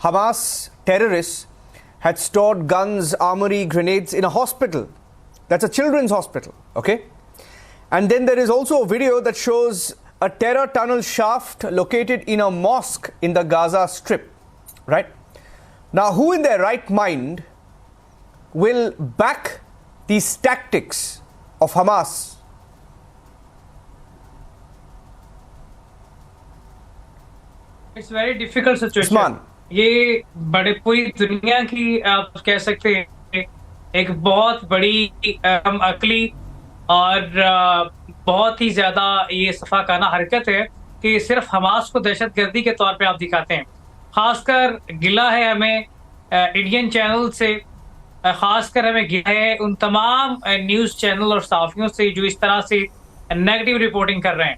Hamas terrorists had stored guns, armory, grenades in a hospital. That's a children's hospital, okay? And then there is also a video that shows a terror tunnel shaft located in a mosque in the Gaza Strip, right? Now, who in their right mind will back these tactics of Hamas? It's very difficult situation. ये बड़े पूरी दुनिया की आप कह सकते हैं एक बहुत बड़ी अकली और बहुत ही ज्यादा ये सफाकाना हरकत है कि सिर्फ हमास को दहशतगर्दी के तौर पे आप दिखाते हैं। खासकर गिला है हमें इंडियन चैनल से, खासकर हमें गिला है उन तमाम न्यूज चैनल और सहाफियों से जो इस तरह से नेगेटिव रिपोर्टिंग कर रहे हैं।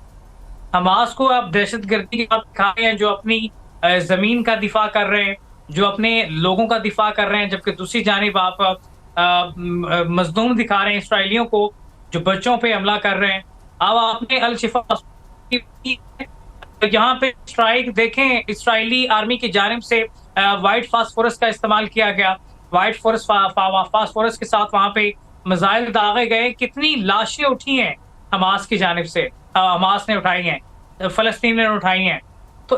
हमास को आप दहशतगर्दी की बात दिखा रहे हैं जो अपनी जमीन का दिफा कर रहे हैं, जो अपने लोगों का दिफा कर रहे हैं, जबकि दूसरी जानिब आप मजलूम दिखा रहे हैं इसराइलियों को जो बच्चों पे हमला कर रहे हैं। अब आपने अल शिफा यहाँ पे स्ट्राइक देखें, इसराइली आर्मी की जानिब से वाइट फास्फोरस का इस्तेमाल किया गया, वाइट फास्फोरस के साथ वहां पे मिसाइल दागे गए। कितनी लाशें उठी हैं हमास की जानिब से, हमास ने उठाई हैं, फलस्तीन ने उठाई हैं। तो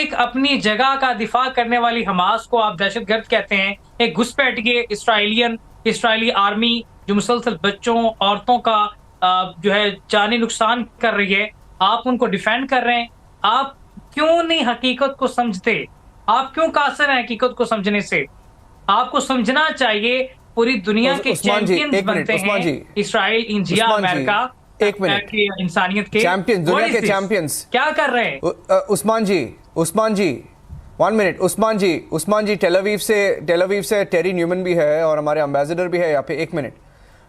एक अपनी जगह का दिफा करने वाली हमास को आप दहशतगर्द कहते हैं। एक घुसपैठिए इसराइली आर्मी जो मुसलसल बच्चों औरतों का जो है जानी नुकसान कर रही है, आप उनको डिफेंड कर रहे हैं। आप क्यों नहीं हकीकत को समझते? आप क्यों कासिर हैं हकीकत को समझने से? आपको समझना चाहिए पूरी दुनिया के उस्मान जी, चैंपियंस एक मिनट, बनते उस्मान हैं जी, इसराइल, इंडिया, उस्मान जी, अमेरिका, एक मिनट, इंसानियत के चैंपियंस, दुनिया के चैंपियंस क्या कर रहे हैं? उस्मान जी 1 मिनट, उस्मान जी टेल अवीव से टेरी न्यूमन भी है और हमारे एम्बेसडर भी है यहाँ पे। 1 मिनट,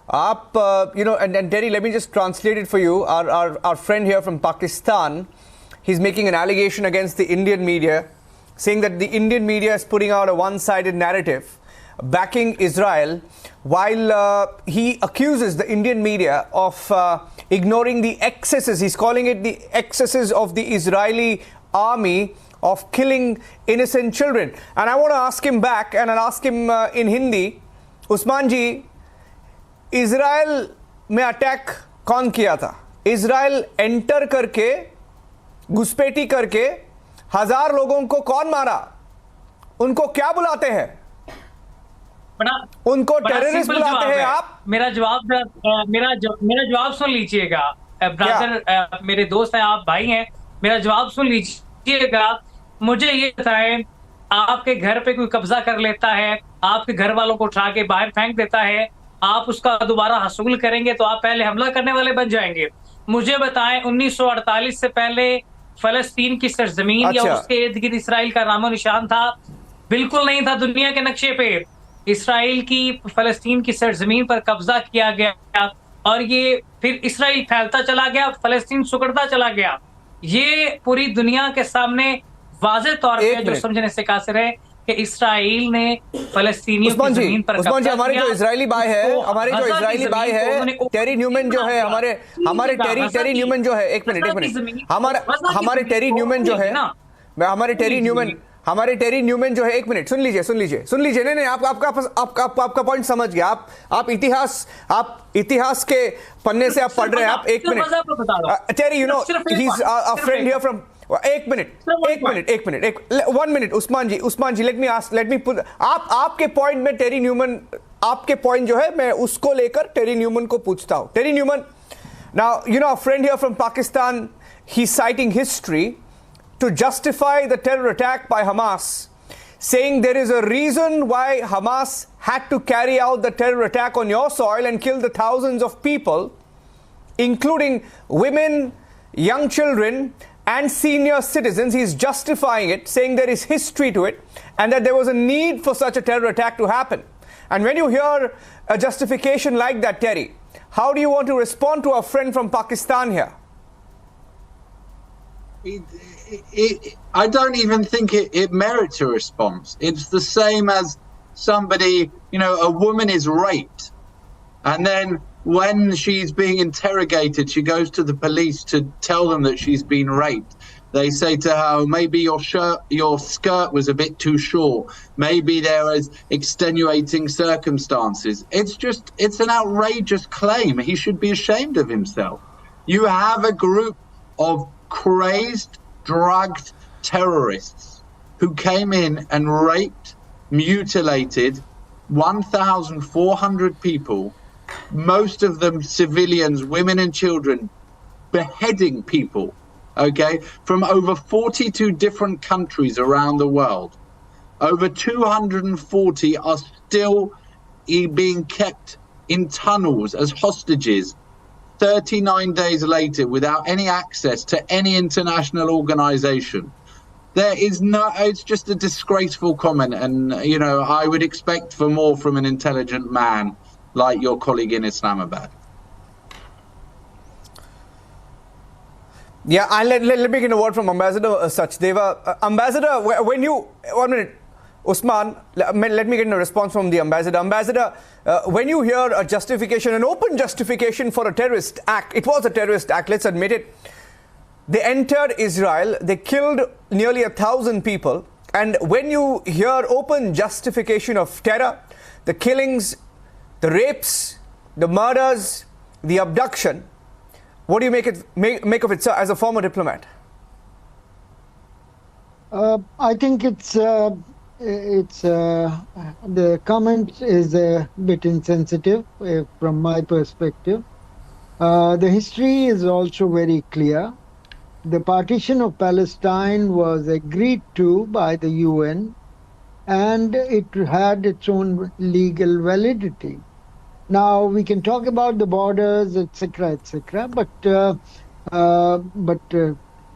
आप you know, and Terry, let me just translate it for you. Our friend here from Pakistan, he is making an allegation against the Indian media, saying that the Indian media is putting out a one-sided narrative backing Israel, while he accuses the Indian media of ignoring the excesses. He's calling it the excesses of the Israeli army of killing innocent children. And I want to ask him back, and I'll ask him in Hindi, Usman ji, Israel में attack कौन किया था? Israel enter करके, घुसपैठी करके 1000 लोगों को कौन मारा? उनको क्या बुलाते हैं? उनको टेररिस्ट बुलाते हैं आप? मेरा जवाब सुन लीजिएगा ब्रदर, मेरे दोस्त हैं, आप भाई हैं, मेरा जवाब सुन लीजिएगा। मुझे ये बताएं, आपके घर पे कोई कब्जा कर लेता है, आपके घर वालों को उठा के बाहर फेंक देता है, आप उसका दोबारा हसूल करेंगे तो आप पहले हमला करने वाले बन जाएंगे। मुझे बताएं, 1948 से पहले फलस्तीन की सरजमीन या उसके इर्द गिर्द इसराइल का नामो निशान था? बिल्कुल नहीं था। दुनिया के नक्शे पे इसराइल की फलस्तीन की सरजमीन पर कब्जा किया गया और ये फिर इसराइल फैलता चला गया, फलस्तीन सुकड़ता चला गया। ये पूरी दुनिया के सामने वाज़ेह तौर पे जो समझने से कासिर है कि इसराइल ने फलस्तीनियों की जमीन पर कब्जा किया। हमारे जो इजरायली भाई है, टेरी न्यूमन जो है, हमारे टेरी न्यूमन जो है, एक मिनट, हमारे टेरी न्यूमन जो है, हमारे टेरी न्यूमन जो है, एक मिनट सुन लीजिए। नहीं, आपका पॉइंट समझ गया। आप इतिहास के पन्ने से आप पढ़ रहे हैं। आप एक minute, Terry, you know, he is a friend here from, एक minute, 1 minute, Usman ji, let me put, आपके पॉइंट में टेरी न्यूमन, आपके पॉइंट जो है मैं उसको लेकर टेरी न्यूमन को पूछता हूं। Terry Newman, now you know, a friend here from Pakistan, he citing history to justify the terror attack by Hamas, saying there is a reason why Hamas had to carry out the terror attack on your soil and kill the thousands of people, including women, young children, and senior citizens. He's justifying it, saying there is history to it and that there was a need for such a terror attack to happen. And when you hear a justification like that, Terry, how do you want to respond to our friend from Pakistan here? I don't even think it merits a response. It's the same as somebody, you know, a woman is raped, and then when she's being interrogated, she goes to the police to tell them that she's been raped. They say to her, oh, maybe your skirt was a bit too short. Maybe there was extenuating circumstances. It's an outrageous claim. He should be ashamed of himself. You have a group of crazed, drugged terrorists who came in and raped, mutilated 1,400 people, most of them civilians, women and children, beheading people, okay, from over 42 different countries around the world. Over 240 are still being kept in tunnels as hostages 39 days later without any access to any international organization. There is no, it's just a disgraceful comment, and you know, I would expect for more from an intelligent man like your colleague in Islamabad. Yeah, and let me get a word from Ambassador Sachdeva. Ambassador, when you, 1 minute, Usman, let me get a response from the Ambassador. Ambassador, when you hear a justification, an open justification for a terrorist act, it was a terrorist act, let's admit it. They entered Israel, they killed nearly 1,000 people, and when you hear open justification of terror, the killings, the rapes, the murders, the abduction, what do you make of it, sir, as a former diplomat? I think it's it's the comment is a bit insensitive from my perspective. The history is also very clear. The partition of Palestine was agreed to by the UN, and it had its own legal validity. Now we can talk about the borders, etc., but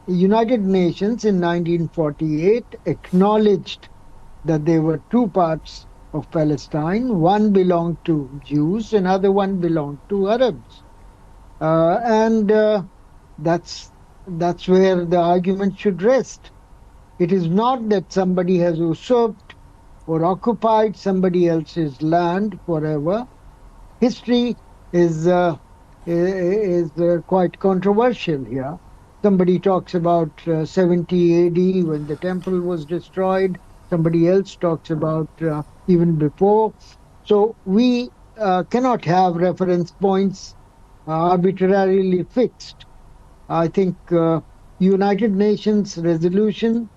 United Nations in 1948 acknowledged that there were two parts of Palestine. One belonged to Jews, another one belonged to Arabs, and that's where the argument should rest. It is not that somebody has usurped or occupied somebody else's land forever. History is quite controversial here. Somebody talks about 70 AD when the temple was destroyed. Somebody else talks about even before. So we cannot have reference points arbitrarily fixed. I think United Nations resolution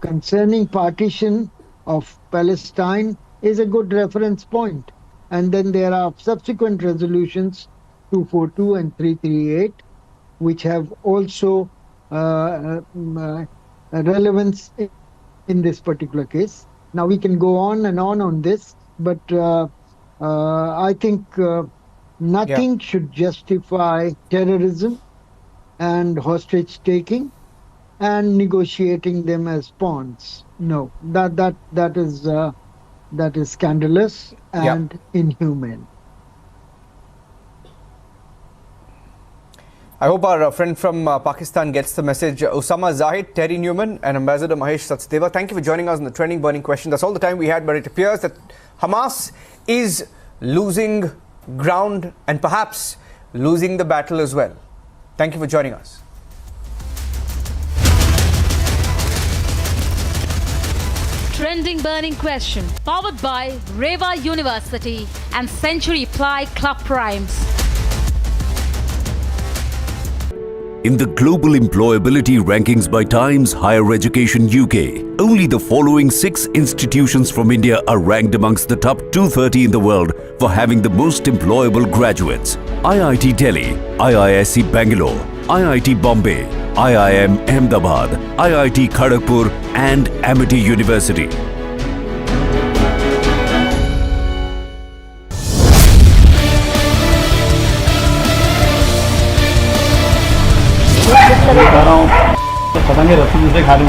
concerning partition of Palestine is a good reference point. And then there are subsequent resolutions 242 and 338, which have also relevance in this particular case. Now we can go on and on this, but I think nothing should justify terrorism and hostage taking and negotiating them as pawns. No, that is scandalous and inhumane. I hope our friend from Pakistan gets the message. Usama Zahid, Terry Newman and Ambassador Mahesh Sachdeva, thank you for joining us on the Trending Burning Question. That's all the time we had, but it appears that Hamas is losing ground and perhaps losing the battle as well. Thank you for joining us. Trending Burning Question, powered by Reva University and Century Ply Club Primes. In the global employability rankings by Times Higher Education UK, only the following 6 institutions from India are ranked amongst the top 230 in the world for having the most employable graduates: IIT Delhi, IISc Bangalore, IIT Bombay, IIM Ahmedabad, IIT Kharagpur and Amity University. बता रहा हूँ पता नहीं रस्सी दूसरे खा लूँ